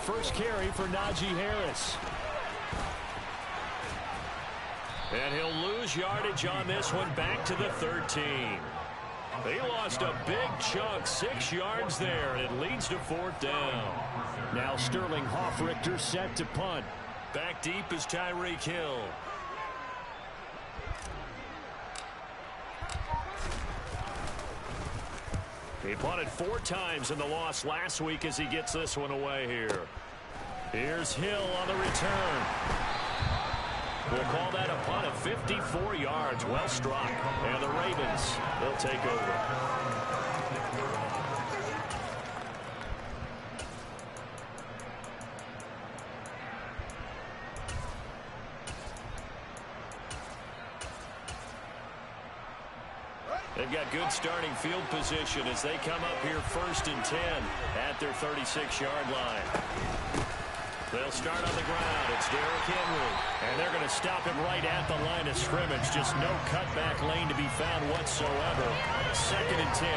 first carry for Najee Harris. And he'll lose yardage on this one, back to the 13. He lost a big chunk, 6 yards there, and it leads to 4th down. Now Sterling Hoffrichter set to punt. Back deep is Tyreek Hill. He punted 4 times in the loss last week as he gets this one away here. Here's Hill on the return. We'll call that a punt of 54 yards. Well struck. And the Ravens, they'll take over. They've got good starting field position as they come up here 1st and 10 at their 36-yard line. They'll start on the ground. It's Derrick Henry. And they're going to stop him right at the line of scrimmage. Just no cutback lane to be found whatsoever. 2nd and 10.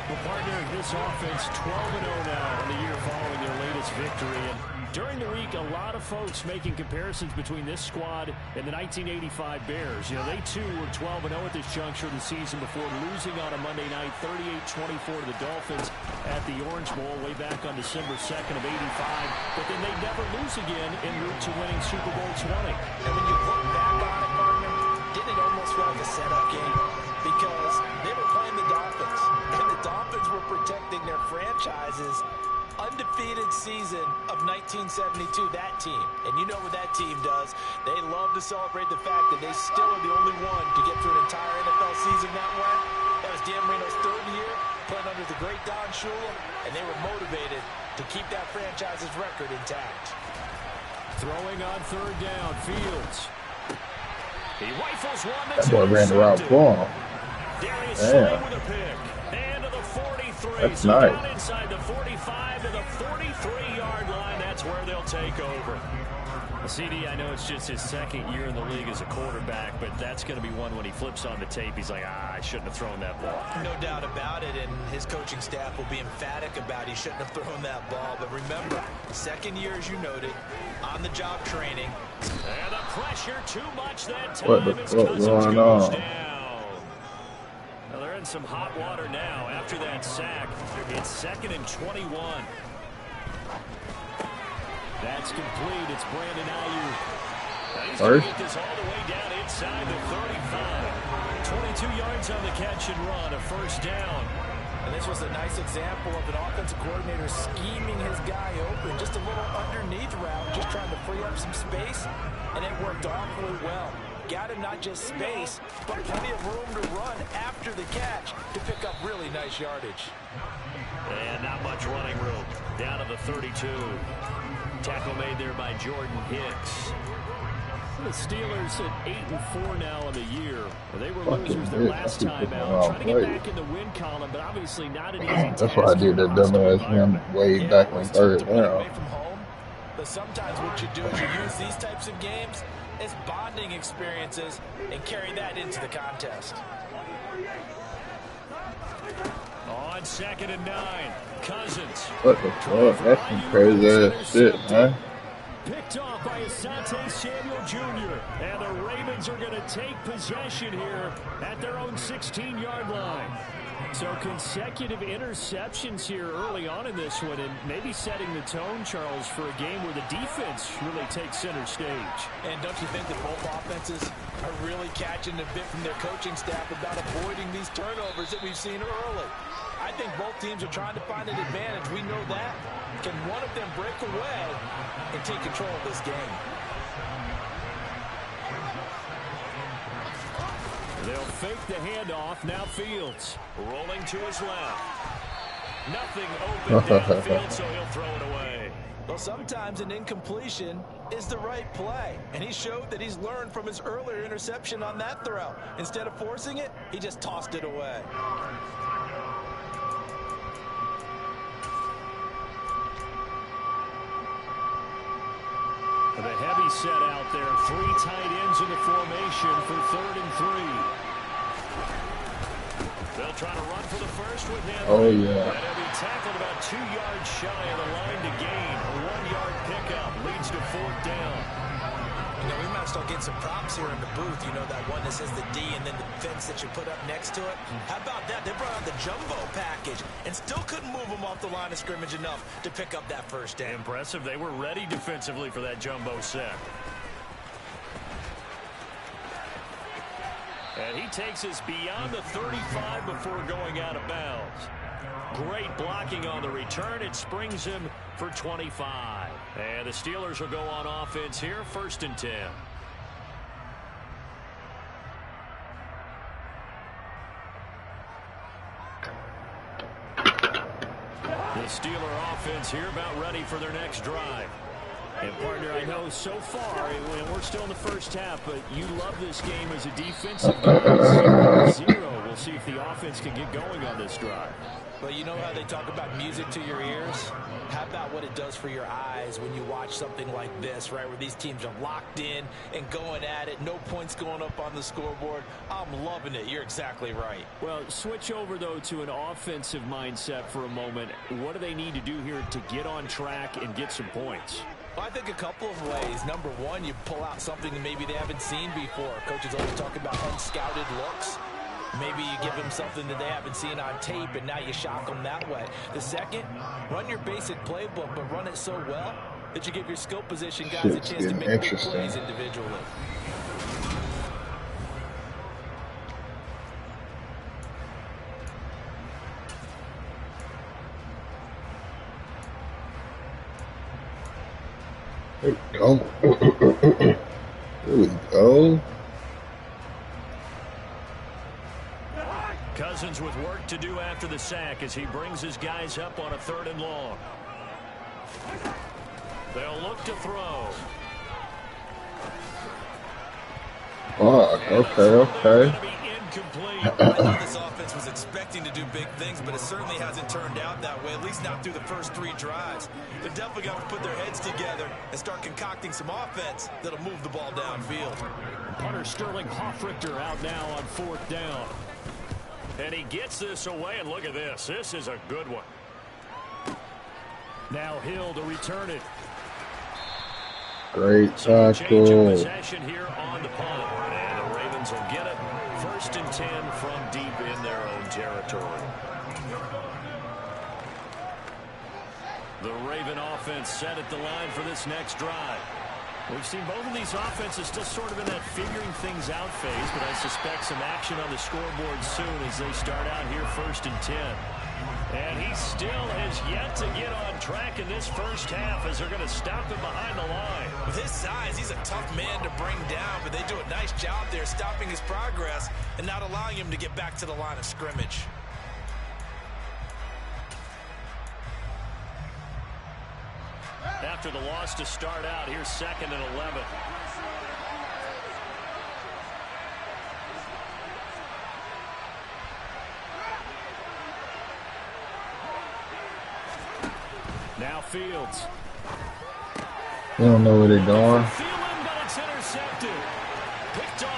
Well, partner, this offense 12-0 now in the year following their latest victory. And during the week, a lot of folks making comparisons between this squad and the 1985 Bears. You know, they too were 12-0 at this juncture of the season before losing on a Monday night 38-24 to the Dolphins at the Orange Bowl way back on December 2nd of 85. But then they never lose again en route to winning Super Bowl 20. And when you look back on it, Gardner, didn't it almost feel like a setup game? Because they were playing the Dolphins, and the Dolphins were protecting their franchise's undefeated season of 1972, that team. And you know what that team does. They love to celebrate the fact that they still are the only one to get through an entire NFL season that way. That was Dan Marino's 3rd year, playing under the great Don Shula, and they were motivated to keep that franchise's record intact. Throwing on 3rd down, Fields. He rifles one that's that boy ran the route ball. Darius Slay with a pick. And to the 43. That's so nice. Down inside the 45 to the 43-yard line. That's where they'll take over. CD, I know it's just his 2nd year in the league as a quarterback, but that's going to be one when he flips on the tape. He's like, I shouldn't have thrown that ball. No doubt about it, and his coaching staff will be emphatic about he shouldn't have thrown that ball. But remember, 2nd year, as you noted, on-the-job training. And the pressure too much that time. What the fuck going on? Well, they're in some hot water now after that sack. It's 2nd and 21. That's complete. It's Brandon Ayuk. Now he's going to get this all the way down inside the 35. 22 yards on the catch and run, a 1st down. And this was a nice example of an offensive coordinator scheming his guy open. Just a little underneath route, just trying to free up some space, and it worked awfully well. Got him not just space, but plenty of room to run after the catch to pick up really nice yardage. And not much running room. Down to the 32. Tackle made there by Jordan Hicks. The Steelers at 8-4 now in the year. They were losers their last time out. Trying to get back in the win column, but obviously not an easy task. That's why I did that dumbass him way back when 3rd down. But sometimes what you do is you use these types of games as bonding experiences and carry that into the contest. On 2nd and 9, Cousins. What the fuck? That's some crazy ass shit, man. Picked off by Asante Samuel Jr. And the Ravens are going to take possession here at their own 16-yard line. So consecutive interceptions here early on in this one, and maybe setting the tone, Charles, for a game where the defense really takes center stage. And don't you think that both offenses are really catching a bit from their coaching staff about avoiding these turnovers that we've seen early? I think both teams are trying to find an advantage. We know that. Can one of them break away and take control of this game? They'll fake the handoff. Now Fields rolling to his left. Nothing open downfield, so he'll throw it away. Well, sometimes an incompletion is the right play, and he showed that he's learned from his earlier interception on that throw. Instead of forcing it, he just tossed it away. The heavy set out there. 3 tight ends in the formation for 3rd and 3. They'll They'll try to run for the first with him. Oh, And yeah. he'll be tackled about 2 yards shy of the line to gain. A 1-yard pickup leads to 4th down. You know, we might start getting some props here in the booth. You know, that one that says the D and then the fence that you put up next to it. How about that? They brought out the jumbo package and still couldn't move them off the line of scrimmage enough to pick up that first down. Impressive. They were ready defensively for that jumbo set. And he takes us beyond the 35 before going out of bounds. Great blocking on the return. It springs him for 25. And the Steelers will go on offense here, 1st and 10. The Steeler offense here about ready for their next drive. And, partner, I know so far, and we're still in the first half, but you love this game as a defensive game. 0-0. We'll see if the offense can get going on this drive. Well, you know how they talk about music to your ears? How about what it does for your eyes when you watch something like this, right, where these teams are locked in and going at it, no points going up on the scoreboard? I'm loving it. You're exactly right. Well, switch over, though, to an offensive mindset for a moment. What do they need to do here to get on track and get some points? Well, I think a couple of ways. Number one, you pull out something that maybe they haven't seen before. Coaches always talk about unscouted looks. Maybe you give them something that they haven't seen on tape, and now you shock them that way. The second, run your basic playbook, but run it so well that you give your skill position guys a chance to make big plays individually. There we go. There we go. Cousins with work to do after the sack as he brings his guys up on a 3rd and long. They'll look to throw. Okay. I know this offense was expecting to do big things, but it certainly hasn't turned out that way, at least not through the first 3 drives. They're definitely got to put their heads together and start concocting some offense that'll move the ball downfield. Punter Sterling Hoffrichter out now on 4th down. And he gets this away, and look at this. This is a good one. Now Hill to return it. Great So change of tackle. possession here on the punt. And the Ravens will get it 1st and 10 from deep in their own territory. The Raven offense set at the line for this next drive. We've seen both of these offenses still sort of in that figuring things out phase, but I suspect some action on the scoreboard soon as they start out here 1st and 10. And he still has yet to get on track in this first half as they're going to stop him behind the line. With his size, he's a tough man to bring down, but they do a nice job there stopping his progress and not allowing him to get back to the line of scrimmage. After the loss to start out, here's 2nd and 11. Now Fields. They don't know where they're going.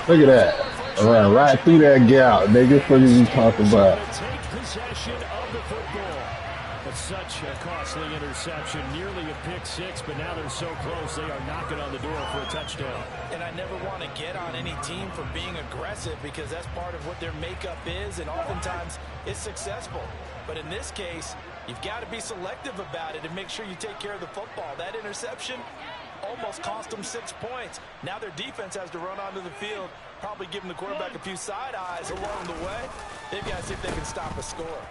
Look at that. Run right through that gap. They just what you talking about. Take possession of the football. But such a costly interception, nearly a pick 6, but now they're so close they are knocking on the door for a touchdown. And I never want to get on any team for being aggressive because that's part of what their makeup is, and oftentimes it's successful. But in this case, you've got to be selective about it and make sure you take care of the football. That interception almost cost them 6 points. Now their defense has to run onto the field, probably giving the quarterback a few side eyes along the way. They've got to see if they can stop a score.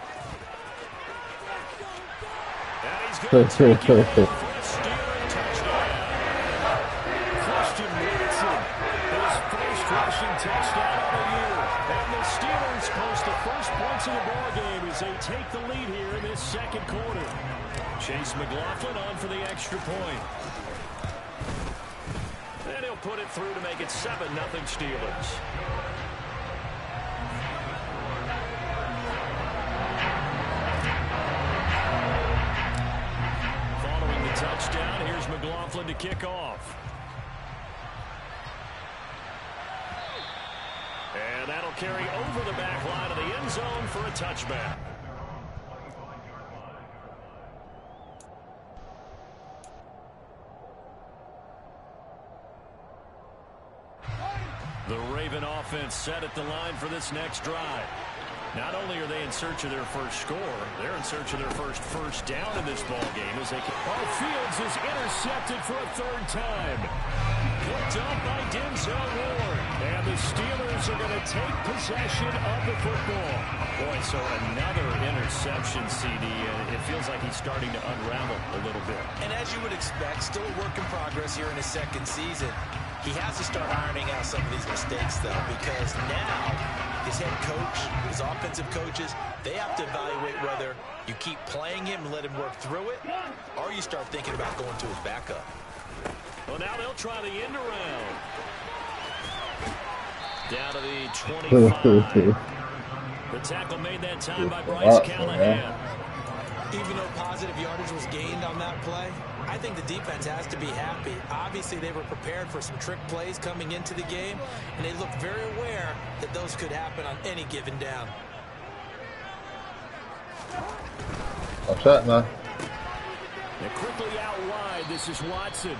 And he's going to take it for a Steeler touchdown. Christian Watson, his first rushing touchdown of the year. And the Steelers post the first points of the ball game as they take the lead here in this second quarter. Chase McLaughlin on for the extra point. And he'll put it through to make it 7-0 Steelers. Following the touchdown, here's McLaughlin to kick off. And And that'll carry over the back line of the end zone for a touchback. The Raven offense set at the line for this next drive. Not only are they in search of their first score, they're in search of their first down in this ball game as they can. Fields is intercepted for a third time. Picked up by Denzel Ward. And the Steelers are going to take possession of the football. Boy, so another interception, CD, and it feels like he's starting to unravel a little bit. And as you would expect, still a work in progress here in his second season. He has to start ironing out some of these mistakes, though, because now his head coach, his offensive coaches, they have to evaluate whether you keep playing him and let him work through it, or you start thinking about going to his backup. Well, now they'll try the end around. Down to the 25. The tackle made that time by Bryce Callahan. Even though positive yardage was gained on that play, I think the defense has to be happy. Obviously, they were prepared for some trick plays coming into the game, and they looked very aware that those could happen on any given down. Watch out now. And quickly out wide, this is Watson.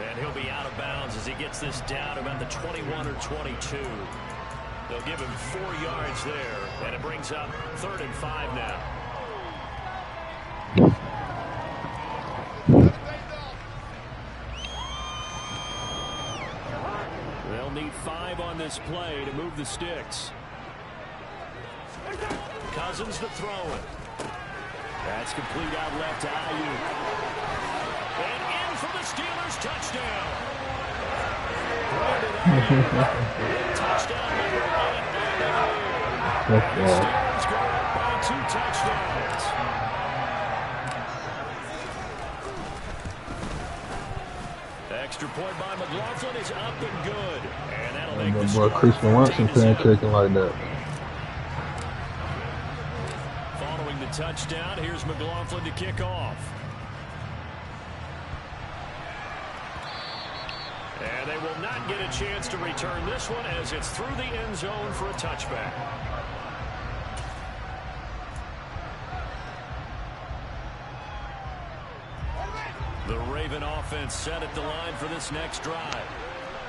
And he'll be out of bounds as he gets this down about the 21 or 22. They'll give him 4 yards there, and it brings up 3rd and 5 now. They'll need 5 on this play to move the sticks. Cousins to throw it. That's complete out left to Ayuk. And in for the Steelers touchdown. Touchdown number 8. The Steelers go up by 2 touchdowns. Extra point by McLaughlin is up and good. And that'll make the boy Christian Watson pancaking like that. Following the touchdown, here's McLaughlin to kick off. And they will not get a chance to return this one as it's through the end zone for a touchback. The Raven offense set at the line for this next drive.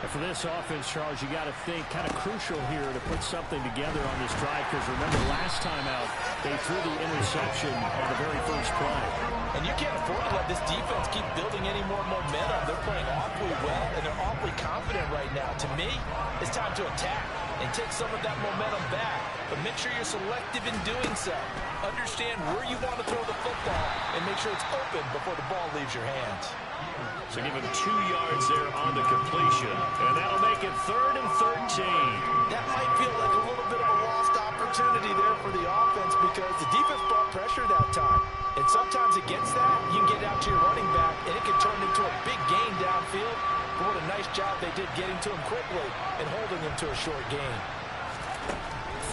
And for this offense, Charles, you got to think kind of crucial here to put something together on this drive, because remember last time out they threw the interception on the very first play. And you can't afford to let this defense keep building any more momentum. They're playing awfully well, and they're awfully confident right now. To me, it's time to attack and take some of that momentum back. But make sure you're selective in doing so. Understand where you want to throw the football and make sure it's open before the ball leaves your hands. So give him 2 yards there on the completion. And that'll make it 3rd and 13. That might feel like a little bit of a lost opportunity there for the offense because the defense brought pressure that time. And sometimes against that, you can get out to your running back, and it can turn into a big gain downfield. But what a nice job they did getting to him quickly and holding him to a short gain.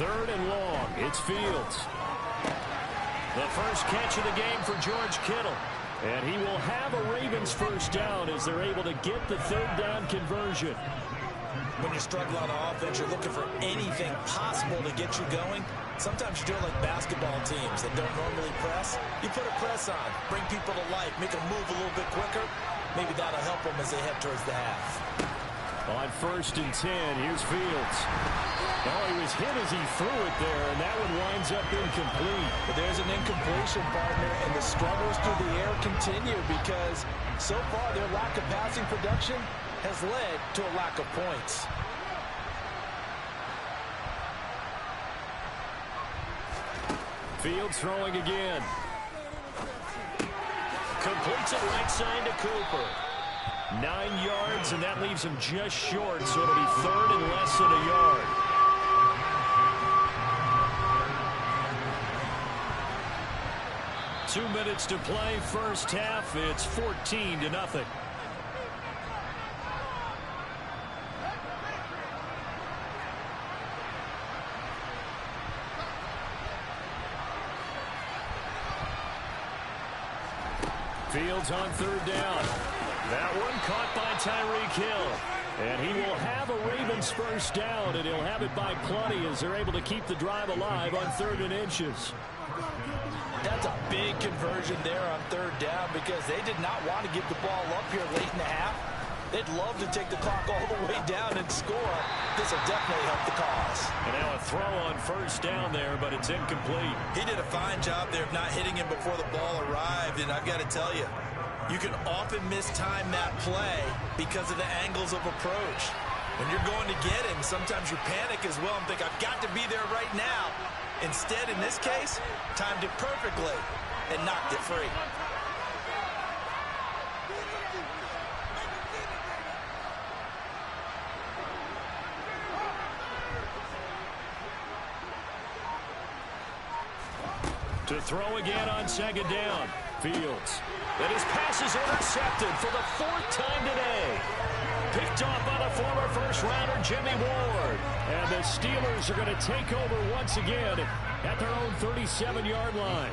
3rd and long. It's Fields. The first catch of the game for George Kittle. And he will have a Ravens first down as they're able to get the 3rd down conversion. When you're struggling on offense, you're looking for anything possible to get you going. Sometimes you do it like basketball teams that don't normally press. You put a press on, bring people to life, make them move a little bit quicker. Maybe that'll help them as they head towards the half. On 1st and 10, here's Fields. Oh, he was hit as he threw it there, and that one winds up incomplete. But there's an incompletion, partner, and the struggles through the air continue because so far their lack of passing production has led to a lack of points. Fields throwing again. Completes it right side to Cooper. 9 yards, and that leaves him just short, so it'll be 3rd and less than a yard. Two minutes to play, first half. It's 14-0. Fields on 3rd down. That one caught by Tyreek Hill. And he will have a Ravens first down, and he'll have it by plenty as they're able to keep the drive alive on 3rd and inches. That's a big conversion there on 3rd down because they did not want to give the ball up here late in the half. They'd love to take the clock all the way down and score. This will definitely help the cause. And now a throw on 1st down there, but it's incomplete. He did a fine job there of not hitting him before the ball arrived, and I've got to tell you, you can often mistime that play because of the angles of approach. When you're going to get him, sometimes you panic as well and think, I've got to be there right now. Instead, in this case, timed it perfectly and knocked it free. To throw again on 2nd down. Fields. And his pass is intercepted for the 4th time today. Picked off by the former first-rounder Jimmy Ward. And the Steelers are going to take over once again at their own 37-yard line.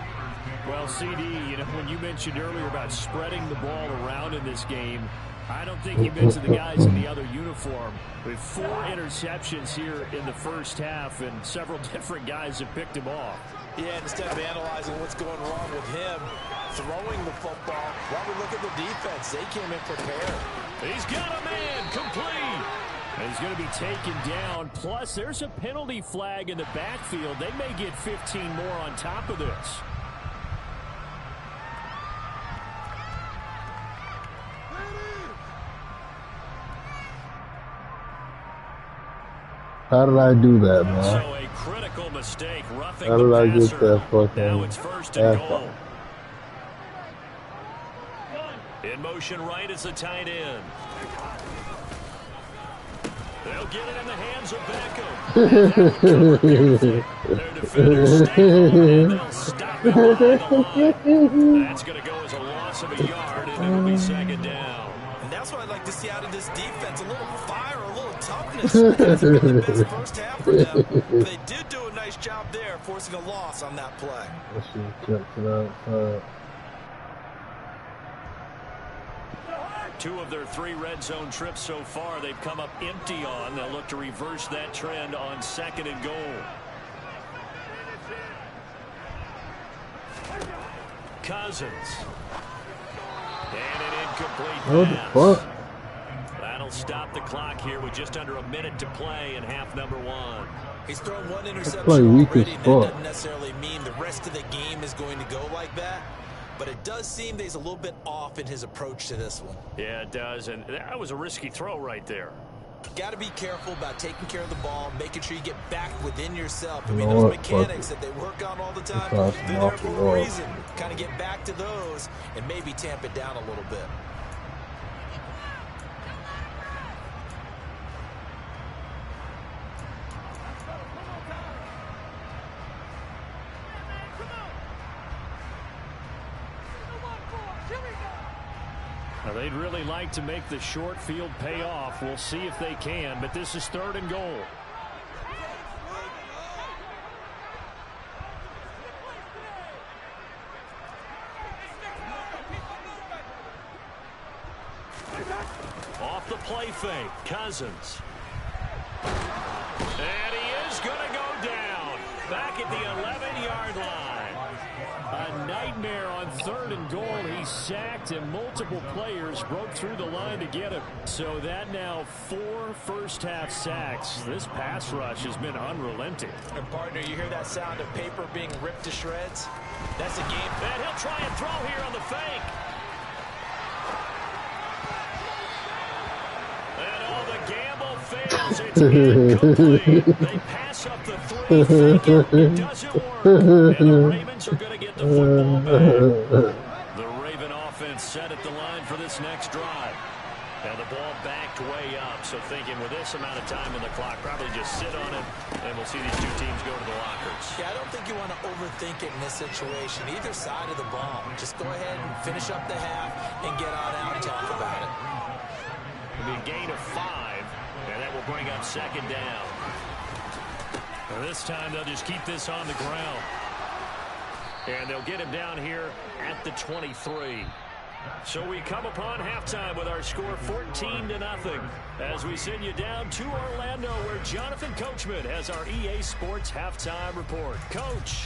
Well, CD, you know, when you mentioned earlier about spreading the ball around in this game, I don't think you mentioned the guys in the other uniform. With 4 interceptions here in the first half, and several different guys have picked him off. Yeah, instead of analyzing what's going wrong with him, throwing the football, while we look at the defense, they came in prepared. He's got a man complete. And he's going to be taken down. Plus, there's a penalty flag in the backfield. They may get 15 more on top of this. How did I do that, man? So a critical mistake, roughing How did the I get passer. that fucking Now it's 1st and ass goal. In motion right is the tight end. They'll get it in the hands of Beckham. Their defenders stay on and they'll stop it behind the line. That's going to go as a loss of a yard, and it'll be 2nd down. And that's what I'd like to see out of this defense, a little fire, a little toughness. It hasn't been the best first half for them. But they did do a nice job there, forcing a loss on that play. That shit kept it outside. 2 of their 3 red zone trips so far, they've come up empty on. They'll look to reverse that trend on 2nd and goal. Cousins. And an incomplete What the pass. fuck? That'll stop the clock here with just under a minute to play in half number 1. He's thrown 1 play interception weak already, as and that fuck. doesn't necessarily mean the rest of the game is going to go like that. But it does seem that he's a little bit off in his approach to this one. Yeah, it does, and that was a risky throw right there. Got to be careful about taking care of the ball, making sure you get back within yourself. I You mean, know those what? mechanics that they work on all the time, Cross they're him there off for the a wall. reason. Kind of get back to those and maybe tamp it down a little bit. Now, they'd really like to make the short field pay off. We'll see if they can, but this is 3rd and goal. Off the play fake, Cousins. And he is going to go down. Back at the 11-yard line. A nightmare on 3rd and goal. He sacked, and multiple players broke through the line to get him. So that now 4 first-half sacks. This pass rush has been unrelenting. And, partner, you hear that sound of paper being ripped to shreds? That's a game. And he'll try and throw here on the fake. And all the gamble fails. It's incomplete. They pass up the 3, fake it. It doesn't work. And the Ravens are going to get the football back. The Raven offense set at the line for this next drive. Now the ball backed way up, so thinking with this amount of time on the clock, probably just sit on it, and we'll see these 2 teams go to the lockers. Yeah, I don't think you want to overthink it in this situation. Either side of the ball. Just go ahead and finish up the half and get on out and talk about it. It'll be a gain of 5, and that will bring up 2nd down. Now this time they'll just keep this on the ground. And they'll get him down here at the 23. So we come upon halftime with our score 14-0 as we send you down to Orlando where Jonathan Coachman has our EA Sports halftime report. Coach.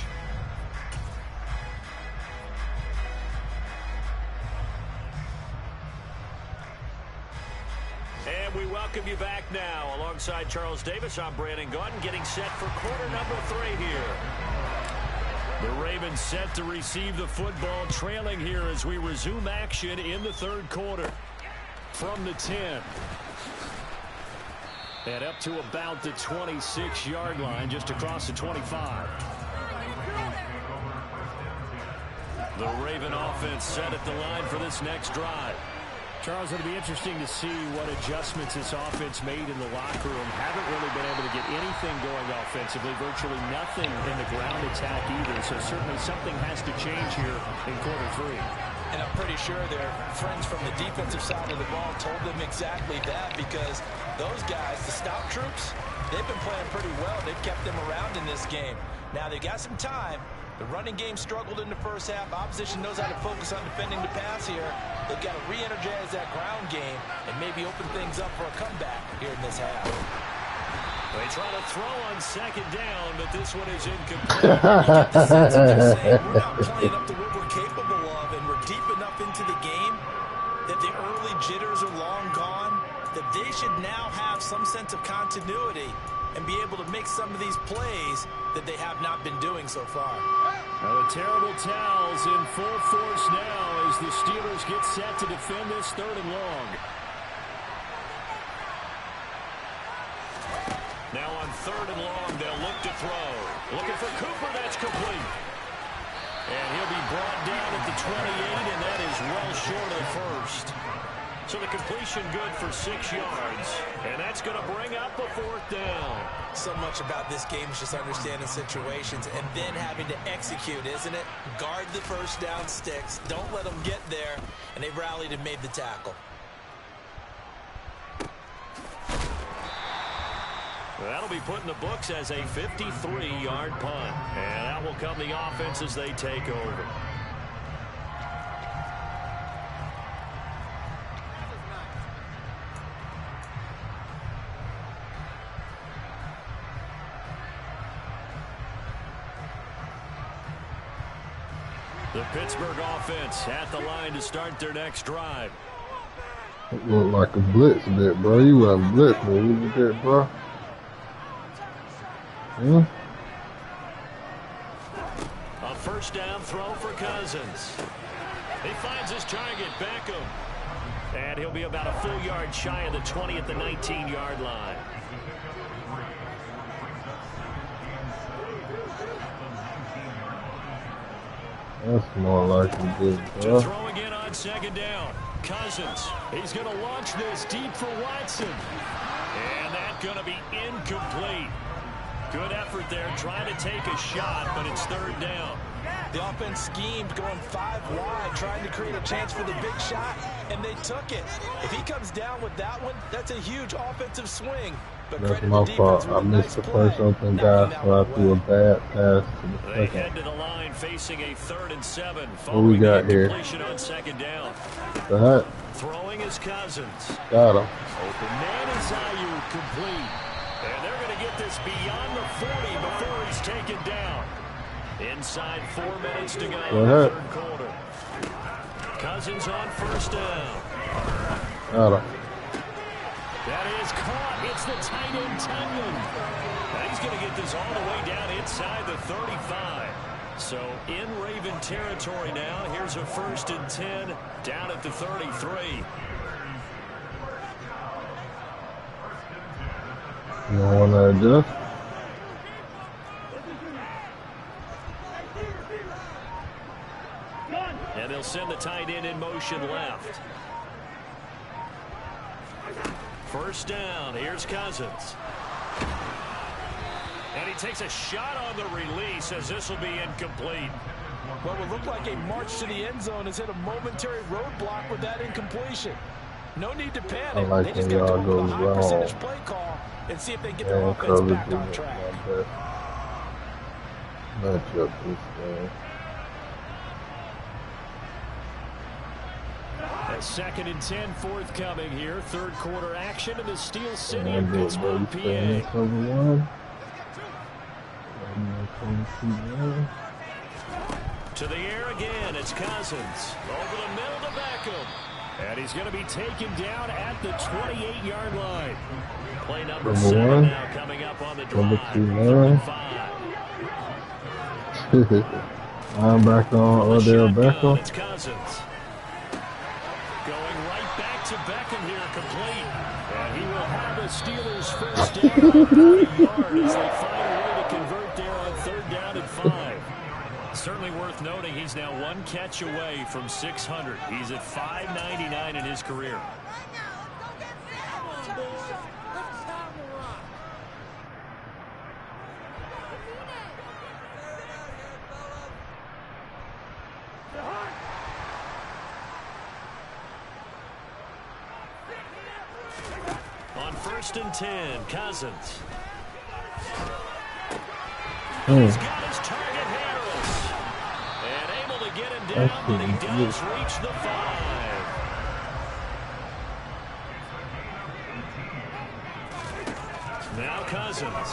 And we welcome you back now. Alongside Charles Davis, I'm Brandon Gaudin getting set for quarter number 3 here. The Ravens set to receive the football, trailing here as we resume action in the third quarter. From the 10. And up to about the 26-yard line, just across the 25. The Raven offense set at the line for this next drive. Charles, it'll be interesting to see what adjustments this offense made in the locker room. Haven't really been able to get anything going offensively, virtually nothing in the ground attack either. So certainly something has to change here in quarter 3. And I'm pretty sure their friends from the defensive side of the ball told them exactly that, because those guys, the stop troops, they've been playing pretty well. They've kept them around in this game. Now they got some time. The running game struggled in the first half. Opposition knows how to focus on defending the pass here. They've got to re-energize that ground game and maybe open things up for a comeback here in this half. They try to throw on second down, but this one is incomplete. You get the sense that they're saying we're not playing up to what we're capable of, and we're deep enough into the game that the early jitters are long gone, that they should now have some sense of continuity and be able to make some of these plays that they have not been doing so far. Now the terrible towels in full force now as the Steelers get set to defend this third and long. Now on third and long, they'll look to throw. Looking for Cooper, that's complete. And he'll be brought down at the 28, and that is well short of the first. So the completion good for 6 yards, and that's going to bring up a fourth down. So much about this game is just understanding situations and then having to execute, isn't it? Guard the first down sticks. Don't let them get there, and they've rallied and made the tackle. That'll be put in the books as a 53-yard punt, and that will come the offense as they take over. The Pittsburgh offense at the line to start their next drive. It looked like a blitz a bit, bro. You wasn't blitzing, you did, bro. Yeah. A first down throw for Cousins. He finds his target, Beckham. And he'll be about a full yard shy of the 20 at the 19-yard line. That's more like a good, bro. To throw again on second down. Cousins. He's going to launch this deep for Watson. And that's going to be incomplete. Good effort there, trying to take a shot, but it's third down. The offense schemed going 5 wide, trying to create a chance for the big shot, and they took it. If he comes down with that one, that's a huge offensive swing. But that's my fault. I missed the first open guy, so I threw a bad pass to the They second. head to the line facing a 3rd and 7. What we got here? Completion on second down. The hut. Throwing is Cousins. Got him. Open man is Ayuk, complete. And they're going to get this beyond the 40 before he's taken down. Inside 4 minutes to go in the third quarter. Cousins on first down. Got him. That is caught. It's the tight end, Tunyon. And he's going to get this all the way down inside the 35. So in Raven territory now. Here's a 1st and 10 down at the 33. You don't want to adjust? And they'll send the tight end in motion left. First down. Here's Cousins. And he takes a shot on the release as this will be incomplete. What would look like a march to the end zone has hit a momentary roadblock with that incompletion. No need to panic. I like they just when got to y'all go with a go high percentage wrong. play call and see if they can get their And offense coverage back on is track. my best matchup this game. 2nd and 10 forthcoming here. Third quarter action in the Steel City And of Pittsburgh, PA. To the air again, it's Cousins. Over the middle to Beckham. And he's going to be taken down at the 28-yard line. Play number 7 now coming up on the drive. 35. I'm back on Odell Beckham. It's Cousins. Going right back to Beckham here, complete. And he will have the Steelers first down about a yard as they find a way to convert there on 3rd down and 5. Certainly worth noting he's now 1 catch away from 600. He's at 599 in his career. On 1st and 10, Cousins. He's got his target, Harris. And able to get him down, but he does reach the 5. Now Cousins.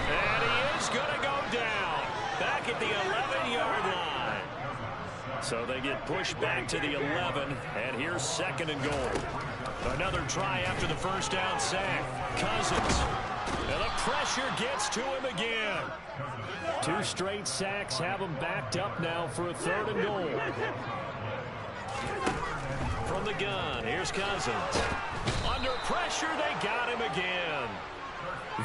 And he is going to go down. Back at the 11-yard line. So they get pushed back to the 11, and here's 2nd and goal. Another try after the first down sack. Cousins. And the pressure gets to him again. 2 straight sacks have him backed up now for a 3rd and goal. From the gun, here's Cousins. Under pressure, they got him again.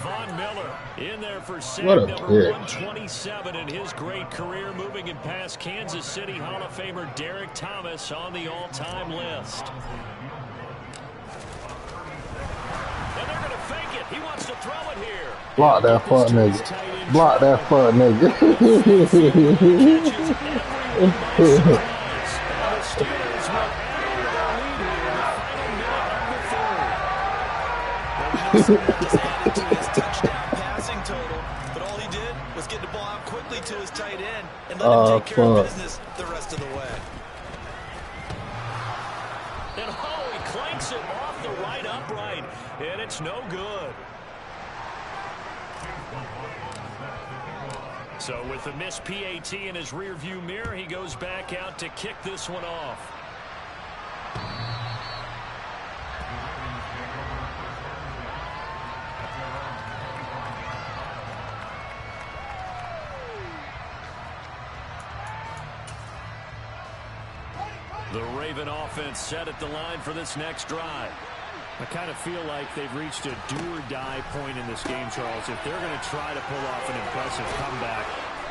Von Miller in there for sack number 127 in his great career, moving it past Kansas City Hall of Famer Derek Thomas on the all-time list. And they're going to fake it. He wants to throw it here. Block that fuck nigga. Block that fuck nigga. Touchdown passing total, but all he did was get the ball out quickly to his tight end and let him take care of business the rest of the way. And he clanks it off the right upright, and it's no good. So with the missed PAT in his rearview mirror, he goes back out to kick this one off. The Raven offense set at the line for this next drive. I kind of feel like they've reached a do-or-die point in this game, Charles. If they're going to try to pull off an impressive comeback,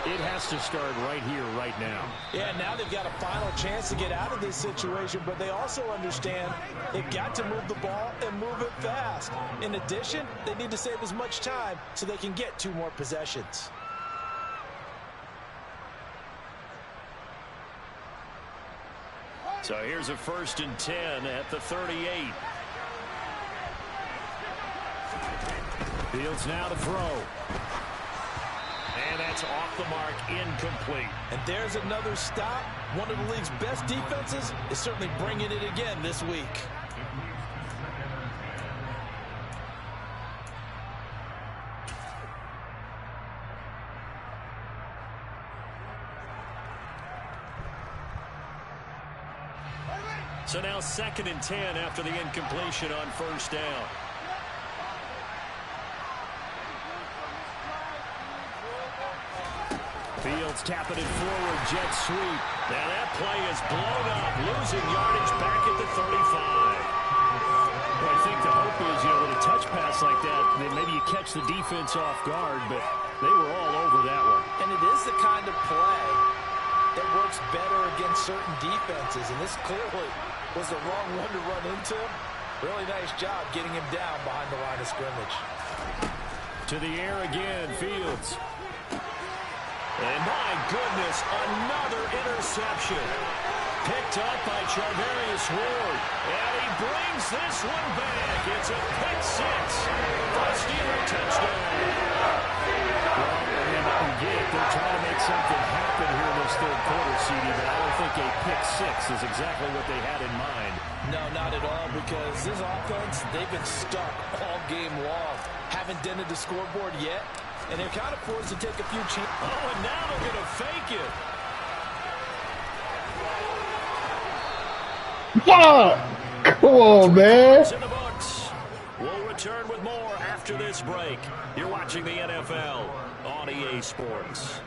it has to start right here, right now. Yeah, now they've got a final chance to get out of this situation, but they also understand they've got to move the ball and move it fast. In addition, they need to save as much time so they can get 2 more possessions. So here's a 1st and 10 at the 38. Fields now to throw. And that's off the mark, incomplete. And there's another stop. One of the league's best defenses is certainly bringing it again this week. So now 2nd and 10 after the incompletion on 1st down. Fields tapping it forward, jet sweep. Now that play is blown up, losing yardage back at the 35. Well, I think the hope is, with a touch pass like that, then maybe you catch the defense off guard, but they were all over that one. And it is the kind of play that works better against certain defenses, and this clearly was the wrong one to run into him. Really nice job getting him down behind the line of scrimmage. To the air again, Fields. And my goodness, another interception. Picked up by Charvarius Ward. And he brings this one back. It's a pick 6 for a Steeler touchdown. Well, we get it. They're trying to make something happen here in this third quarter, CD, but I don't think a pick six is exactly what they had in mind. No, not at all, because this offense, they've been stuck all game long. Haven't dented the scoreboard yet, and they're kind of forced to take a few chances. Oh, and now they're going to fake it. Fuck! Come on, man. In the books. We'll return with more after this break. You're watching the NFL on EA Sports.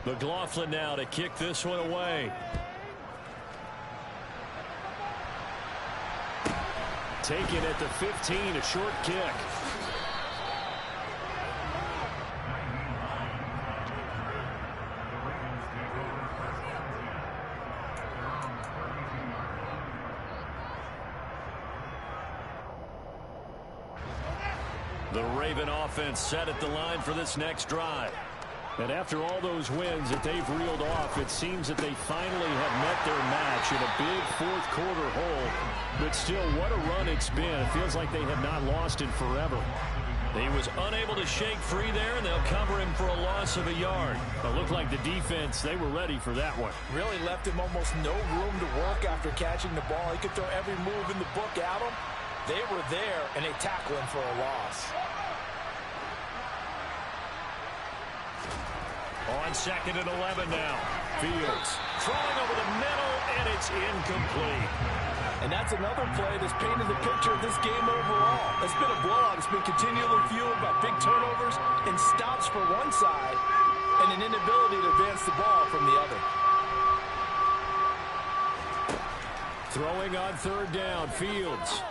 McLaughlin now to kick this one away. Taken at the 15, a short kick. The Raven offense set at the line for this next drive. And after all those wins that they've reeled off, it seems that they finally have met their match in a big fourth quarter hole. But still, what a run it's been. It feels like they have not lost in forever. He was unable to shake free there, and they'll cover him for a loss of a yard. It looked like the defense, they were ready for that one. Really left him almost no room to work after catching the ball. He could throw every move in the book at him. They were there, and they tackle him for a loss. On 2nd and 11 now. Fields throwing over the middle, and it's incomplete. And that's another play that's painted the picture of this game overall. It's been a blowout. It's been continually fueled by big turnovers and stops for one side and an inability to advance the ball from the other. Throwing on 3rd down, Fields.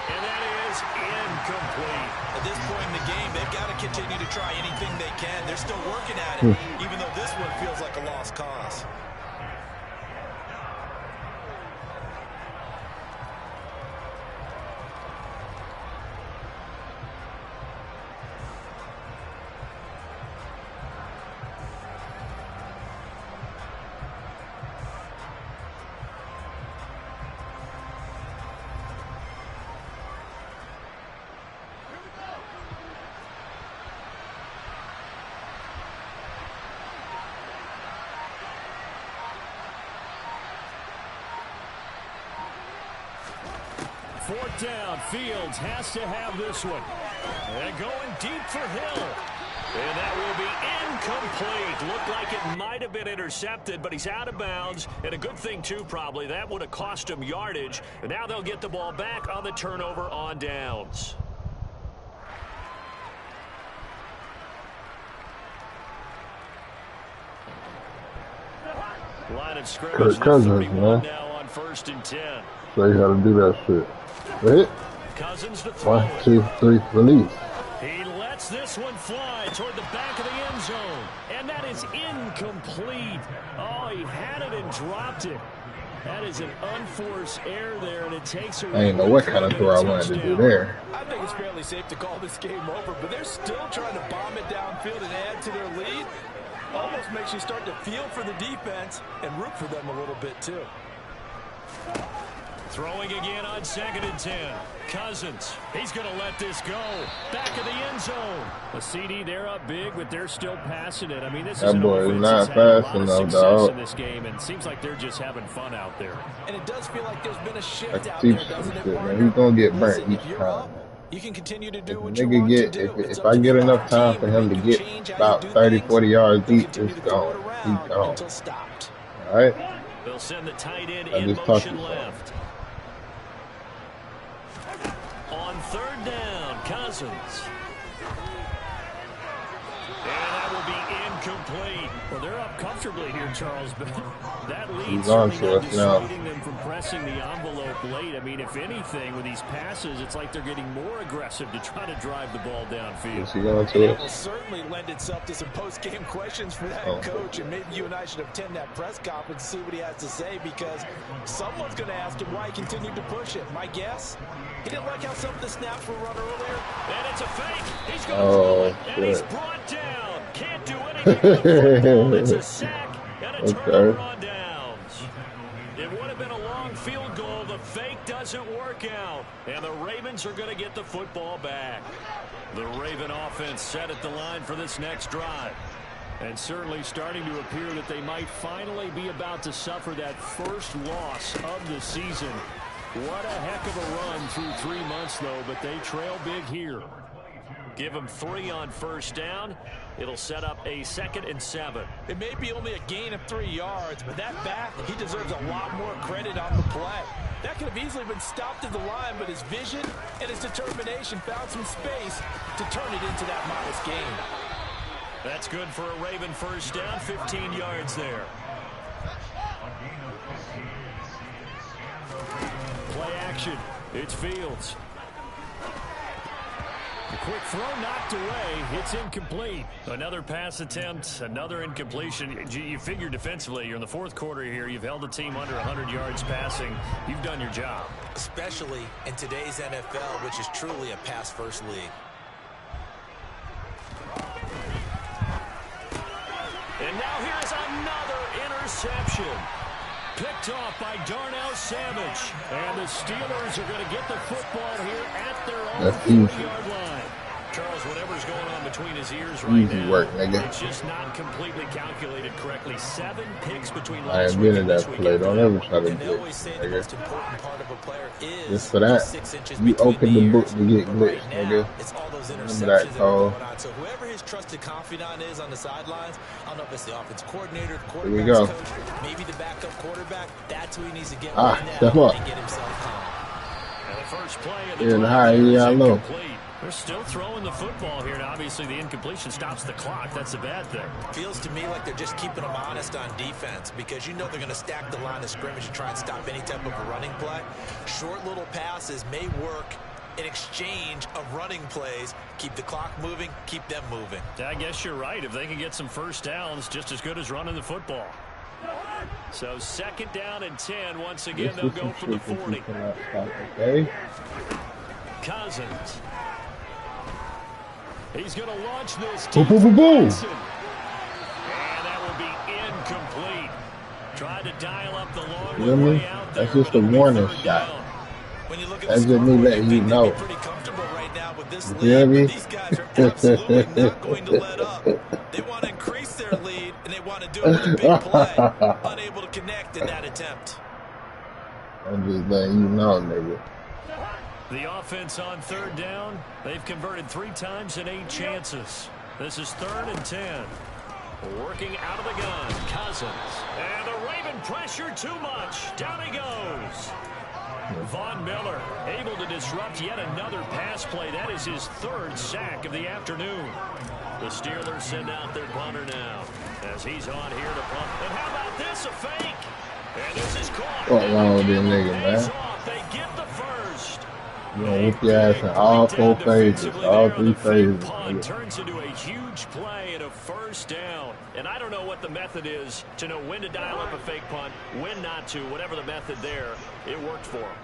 And that is incomplete. At this point in the game, they've got to continue to try anything they can. They're still working at it, even though this one feels like a lost cause. Fourth down, Fields has to have this one. And going deep for Hill. And that will be incomplete. Looked like it might have been intercepted, but he's out of bounds. And a good thing, too, probably. That would have cost him yardage. And now they'll get the ball back on the turnover on downs. Line of scrimmage. Kirk Cousins, man. Now on 1st and 10. Show you how to do that shit. Hit. Cousins to throw. 1, 2, 3, release. He lets this one fly toward the back of the end zone. And that is incomplete. Oh, he had it and dropped it. That is an unforced error there, and it takes away. I didn't know what kind of throw I wanted to do there. I think it's fairly safe to call this game over, but they're still trying to bomb it downfield and add to their lead. Almost makes you start to feel for the defense and root for them a little bit, too. Throwing again on 2nd and 10. Cousins, he's going to let this go. Back of the end zone. A CD, they're up big, but they're still passing it. I mean, this That is an boy is offense not that's had a fast lot of enough, success dog. in this game, and it seems like they're just having fun out there. And it does feel like there's been a I shift can out teach there, some doesn't it, shit, man. partner? He's gonna get burnt Listen, each if you're time. up, you can continue to do If what a you nigga want get, to do. if I get enough time for him to get about 30, 40 yards deep, it's gone. He's gone. Until stopped. All right. They'll send the tight end I in just talked to motion you. left. On 3rd down, Cousins. And that will be incomplete. Well, they're up comfortably here, Charles, but that lead He's on certainly not to us now. dissuading them from pressing the envelope late. I mean, if anything, with these passes, it's like they're getting more aggressive to try to drive the ball downfield. Is he going to It will it? certainly lend itself to some post-game questions for that coach, and maybe you and I should attend that press conference and see what he has to say, because someone's going to ask him why he continued to push it. My guess, he didn't like how some of the snaps were run earlier. And it's a fake. He's going to throw it. And he's shit. brought down. Can't do anything with the football. It's a sack and a turnover on downs. doesn't work out. And the Ravens are going to get the football back. The Raven offense set at the line for this next drive. And certainly starting to appear that they might finally be about to suffer that first loss of the season. What a heck of a run through 3 months, though, but they trail big here. Give them 3 on first down. It'll set up a 2nd and 7. It may be only a gain of 3 yards, but that back, he deserves a lot more credit on the play. That could have easily been stopped at the line, but his vision and his determination found some space to turn it into that modest gain. That's good for a Raven first down, 15 yards there. Play action. It's Fields. A quick throw knocked away. It's incomplete. Another pass attempt, another incompletion. You figure defensively, you're in the 4th quarter here. You've held the team under 100 yards passing. You've done your job. Especially in today's NFL, which is truly a pass-first league. And now here's another interception. Picked off by Darnell Savage. And the Steelers are going to get the football here at their own 40-yard line. Charles, whatever's going on between his ears right now, it's just not completely calculated correctly. 7 picks between last week and this week. Don't ever try to glitch, nigga. Just for that, you open the book to get glitched, nigga. Remember that, Cole. So whoever his trusted confidant is on the sidelines, I don't know if it's the offense coordinator, the quarterback coach, maybe the backup quarterback. That's who he needs to get right now and get himself calm. And the first play of the incomplete. They're still throwing the football here, and obviously the incompletion stops the clock. That's a bad thing. Feels to me like they're just keeping them honest on defense because you know they're going to stack the line of scrimmage to try and stop any type of a running play. Short little passes may work in exchange of running plays. Keep the clock moving, keep them moving. I guess you're right. If they can get some first downs, just as good as running the football. So 2nd down and 10. Once again, they'll go for the 40. Okay. Cousins. He's going to launch this. Boom, boom, boom, boom. And that will be incomplete. Tried to dial up the long way out there. That's just a warning shot. That's just me letting you know. You hear me? These guys are absolutely not going to let up. They want to increase their lead, and they want to do it with a big play. Unable to connect in that attempt. I'm just letting you know, nigga. The offense on 3rd down. They've converted 3 times in 8 chances. This is 3rd and 10. Working out of the gun. Cousins. And the Raven pressure too much. Down he goes. Von Miller able to disrupt yet another pass play. That is his 3rd sack of the afternoon. The Steelers send out their punter now as he's on here to punt. And how about this? A fake. And this is caught. What's wrong with this nigga, man? They get the first. You know, whip your ass in all 4 phases, all 3 phases. Punt turns into a huge play and a first down. And I don't know what the method is to know when to dial up a fake punt, when not to, whatever the method there, it worked for him.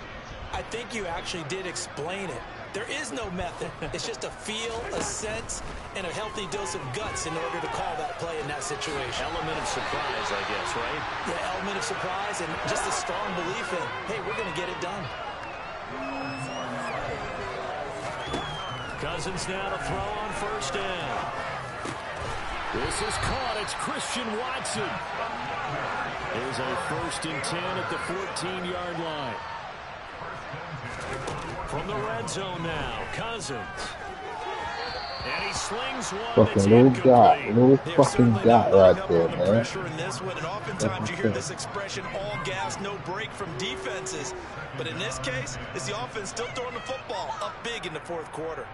I think you actually did explain it. There is no method. It's just a feel, a sense, and a healthy dose of guts in order to call that play in that situation. Element of surprise, I guess, right? Yeah, element of surprise and just a strong belief in, hey, we're going to get it done. Cousins now to throw on first down. This is caught. It's Christian Watson. There's a 1st and 10 at the 14-yard line. From the red zone now, Cousins. And he slings one. Fucking little fucking guy right there, man. Pressure in this one, and oftentimes you hear this expression, all gas, no break from defenses. But in this case, it's the offense still throwing the football up big in the 4th quarter.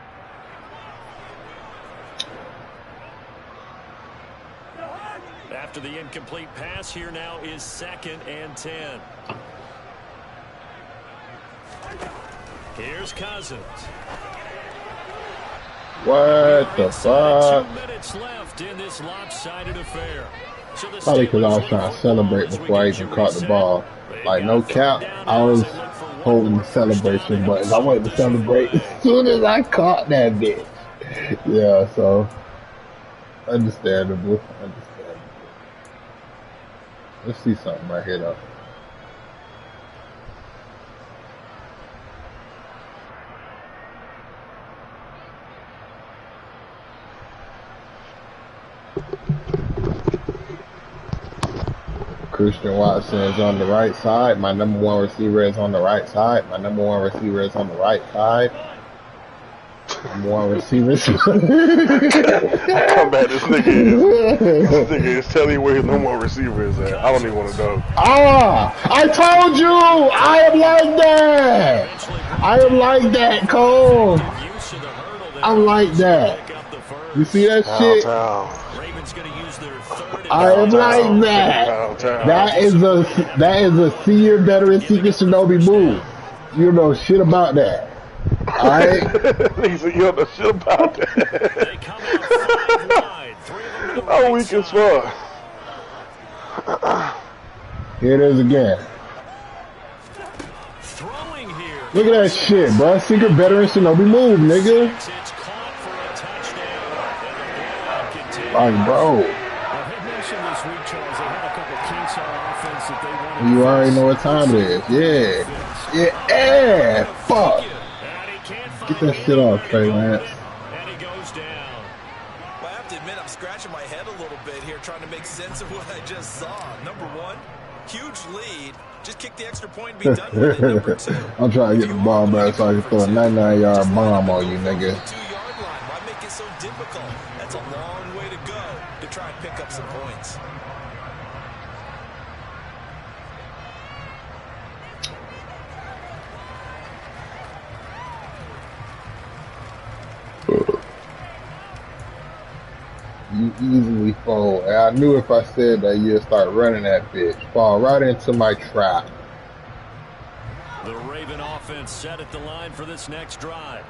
After the incomplete pass, here now is 2nd and 10. Here's Cousins. What the fuck? 2 minutes left in this lopsided affair. So probably because I was trying to celebrate before I even caught the ball. Like, no cap, I was holding the celebration button. I wanted to celebrate as soon as I caught that bitch. Yeah, so understandable. Let's see something right here, though. Christian Watson is on the right side. My number one receiver is on the right side. My number one receiver is on the right side. Number one receiver is... How bad this nigga is telling you where his number one receiver is at. I don't even want to know. I told you! I am like that! I am like that, Cole! I'm like that. You see that shit? I am like that. That is a senior veteran secret Shinobi move. You know shit about that. Alright? He said you don't know shit about that. I'm weak as fuck. Here it is again. Look at that shit, bro. Secret veteran Shinobi move, nigga. Like, bro. You already know what time it is. Yeah. Yeah. Fuck. Get that shit off, Trey Lance. And he goes down. Well, I have to admit, I'm scratching my head a little bit here, trying to make sense of what I just saw. Number one, huge lead. Just kick the extra point and be done with it. Number two, I'm trying to get the ball back so I can throw a 99-yard bomb on you, nigga. 2-yard line. Why make it so difficult? That's a long way to go to try and pick up some points. You easily fold. And I knew if I said that, you'd start running that bitch. Fall right into my trap. The Raven offense set at the line for this next drive.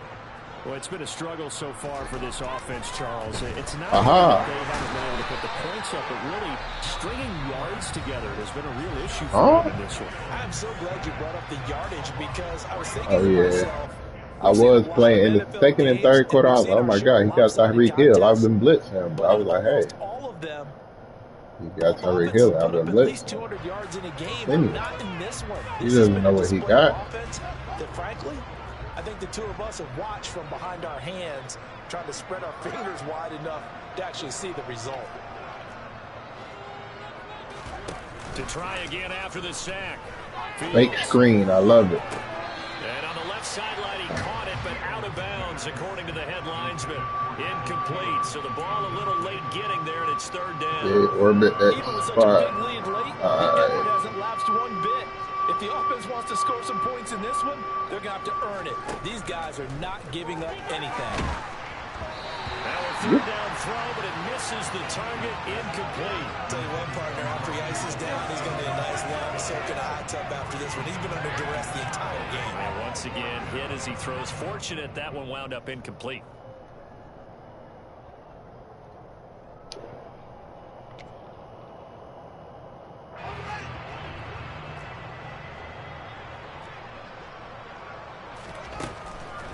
Well, it's been a struggle so far for this offense, Charles. It's not that they haven't been able to put the points up, but really stringing yards together has been a real issue for them in this one. I'm so glad you brought up the yardage because I was thinking to myself, I was playing in the second and third quarter. I was like, oh my God, he got Tyreek Hill. I've been blitzing him, but I was like, hey, he got Tyreek Hill. I've been blitzing. He doesn't know what he got. Frankly, I think the two of us have watched from behind our hands, trying to spread our fingers wide enough to actually see the result. To try again after the sack. Fake screen. I love it. And on the left sideline, he caught it, but out of bounds, according to the head linesman. Incomplete, so the ball a little late getting there, and it's third down. Yeah, orbit that spot. Hasn't lapsed one bit. If the offense wants to score some points in this one, they're going to have to earn it. These guys are not giving up anything. Now a third down throw, but it misses the target. Incomplete. Tell you what, partner, after he ices down, he's going to be a nice long soak in a hot tub after this one. He's been under duress the entire game. And once again, hit as he throws. Fortunate that one wound up incomplete.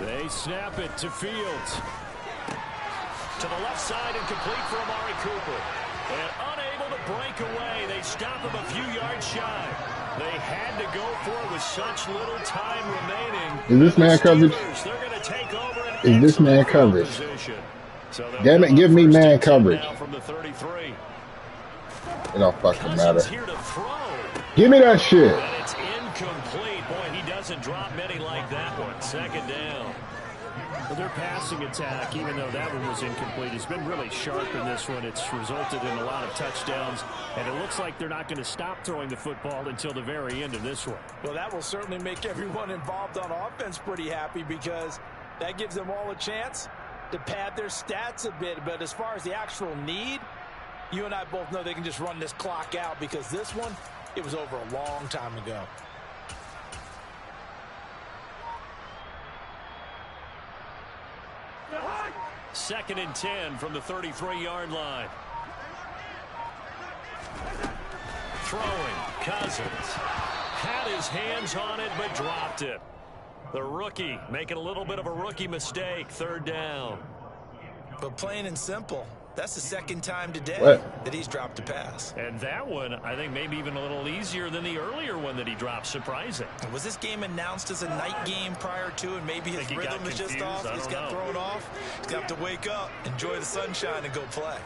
They snap it to Fields. To the left side and complete for Amari Cooper. And unable to break away. They stop him a few yards shy. They had to go for it with such little time remaining. Is this man coverage? They're going to take over Is this man coverage? So damn it, give me man coverage. From the 33. It don't fucking matter. Here to throw. Give me that shit. And it's incomplete. Boy, he doesn't drop many like that one. Second down. Well, their passing attack, even though that one was incomplete, has been really sharp in this one. It's resulted in a lot of touchdowns, and it looks like they're not going to stop throwing the football until the very end of this one. Well, that will certainly make everyone involved on offense pretty happy because that gives them all a chance to pad their stats a bit. But as far as the actual need, you and I both know they can just run this clock out because this one, it was over a long time ago. Second and 10 from the 33-yard line. Throwing, Cousins. Had his hands on it, but dropped it. The rookie making a little bit of a rookie mistake. Third down. But plain and simple, that's the second time today that he's dropped a pass. And that one, I think, maybe even a little easier than the earlier one that he dropped. Surprising. Was this game announced as a night game prior to, and maybe his rhythm is just off? He's got thrown off. He's got to wake up, enjoy the sunshine, and go play.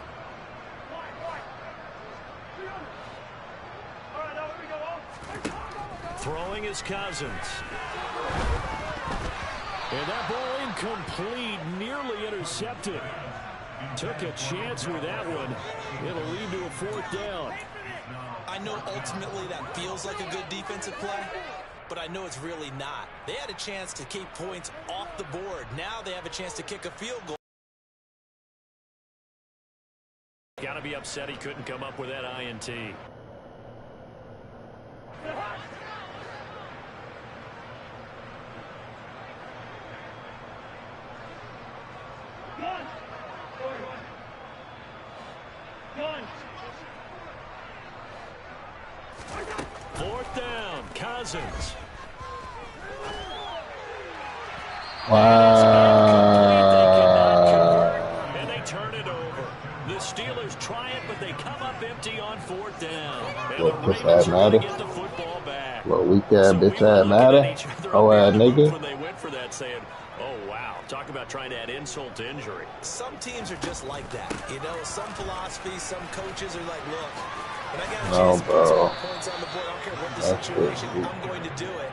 Throwing is Cousins. And that ball incomplete, nearly intercepted. Took a chance with that one. It'll lead to a 4th down. I know ultimately that feels like a good defensive play, but I know it's really not. They had a chance to keep points off the board. Now they have a chance to kick a field goal. Got to be upset he couldn't come up with that INT. Fourth down, Cousins. Wow. And they turn it over. The Steelers try it, but they come up empty on 4th down. And What, the puss Ravens ass are going matter? to get the football back. What, weak ass So we bitch were ass looking at matter? each other Oh, a ass bit nigga? when they went for that, saying, oh, wow. Talk about trying to add insult to injury. Some teams are just like that. You know, some philosophies, some coaches are like, look, when I got a No, chance to put bro. some points on the board, I don't care what the That's situation, crazy. I'm going to do it.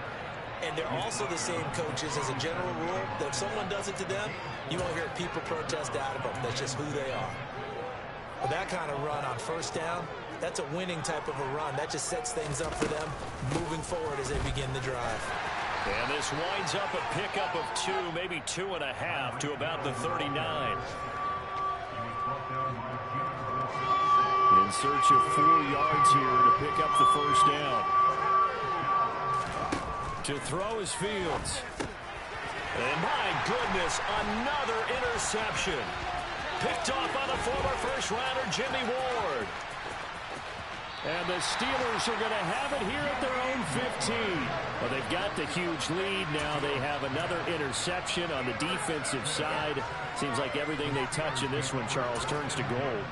And they're also the same coaches as a general rule that if someone does it to them, you won't hear people protest out of them. That's just who they are. But that kind of run on 1st down, that's a winning type of a run. That just sets things up for them moving forward as they begin the drive. And this winds up a pickup of 2, maybe 2.5 to about the 39. In search of 4 yards here to pick up the 1st down. To throw is Fields. And my goodness, another interception. Picked off by the former first-rounder, Jimmy Ward. And the Steelers are going to have it here at their own 15. Well, they've got the huge lead. Now they have another interception on the defensive side. Seems like everything they touch in this one, Charles, turns to gold.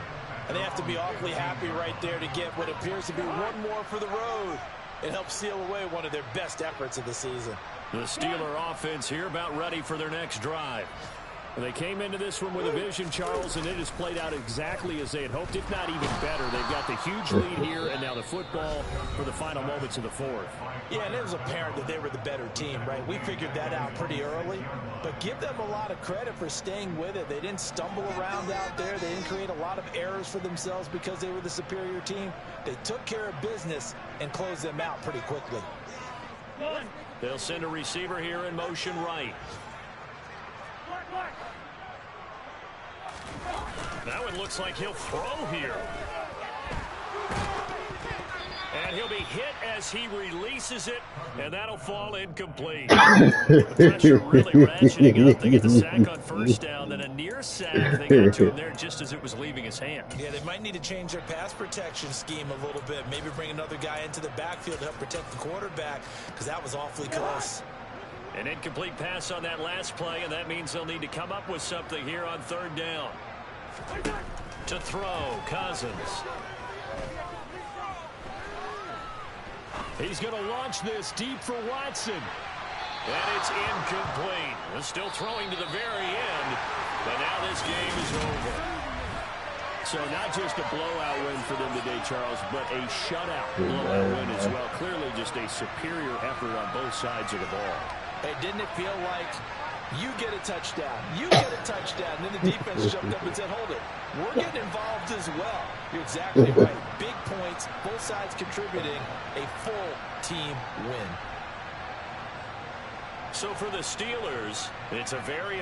And they have to be awfully happy right there to get what appears to be one more for the road. It helps seal away one of their best efforts of the season. The Steeler offense here about ready for their next drive. Well, they came into this one with a vision, Charles, and it has played out exactly as they had hoped, if not even better. They've got the huge lead here, and now the football for the final moments of the 4th. Yeah, and it was apparent that they were the better team, right? We figured that out pretty early, but give them a lot of credit for staying with it. They didn't stumble around out there. They didn't create a lot of errors for themselves because they were the superior team. They took care of business and closed them out pretty quickly. They'll send a receiver here in motion right. That one looks like he'll throw here. And he'll be hit as he releases it, and that'll fall incomplete. The pressure really ratcheting up. They get the sack on 1st down, then a near sack. They got to him there just as it was leaving his hand. Yeah, they might need to change their pass protection scheme a little bit. Maybe bring another guy into the backfield to help protect the quarterback, because that was awfully close. An incomplete pass on that last play, and that means they'll need to come up with something here on 3rd down. To throw, Cousins. He's going to launch this deep for Watson. And it's incomplete. They're still throwing to the very end, but now this game is over. So not just a blowout win for them today, Charles, but a shutout blowout win as well. Clearly just a superior effort on both sides of the ball. Hey, didn't it feel like you get a touchdown, you get a touchdown, and then the defense jumped up and said, hold it, we're getting involved as well. You're exactly right. Big points, both sides contributing, a full team win. So for the Steelers, it's a very